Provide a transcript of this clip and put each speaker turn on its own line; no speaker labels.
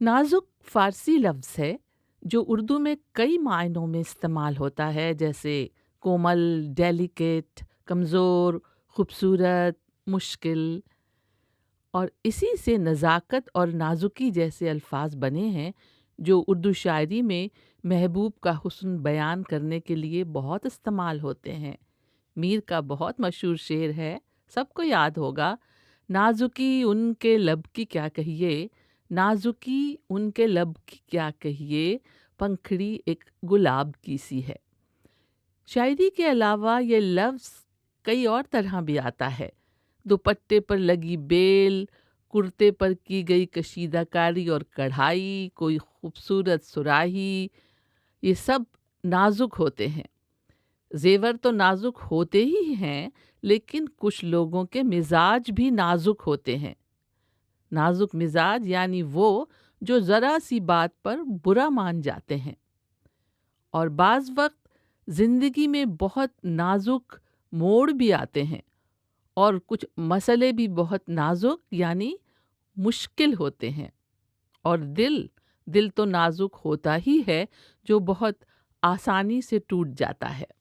نازک فارسی لفظ ہے جو اردو میں کئی معنوں میں استعمال ہوتا ہے، جیسے کومل، ڈیلیکیٹ، کمزور، خوبصورت، مشکل، اور اسی سے نزاکت اور نازکی جیسے الفاظ بنے ہیں جو اردو شاعری میں محبوب کا حسن بیان کرنے کے لیے بہت استعمال ہوتے ہیں۔ میر کا بہت مشہور شعر ہے، سب کو یاد ہوگا: نازکی ان کے لب کی کیا کہیے، نازکی ان کے لب کی کیا کہیے، پنکھڑی ایک گلاب کی سی ہے۔ شاعری کے علاوہ یہ لفظ کئی اور طرح بھی آتا ہے: دوپٹے پر لگی بیل، کرتے پر کی گئی کشیدہ کاری اور کڑھائی، کوئی خوبصورت سراہی، یہ سب نازک ہوتے ہیں۔ زیور تو نازک ہوتے ہی ہیں، لیکن کچھ لوگوں کے مزاج بھی نازک ہوتے ہیں۔ نازک مزاج یعنی وہ جو ذرا سی بات پر برا مان جاتے ہیں۔ اور بعض وقت زندگی میں بہت نازک موڑ بھی آتے ہیں، اور کچھ مسئلے بھی بہت نازک یعنی مشکل ہوتے ہیں۔ اور دل تو نازک ہوتا ہی ہے جو بہت آسانی سے ٹوٹ جاتا ہے۔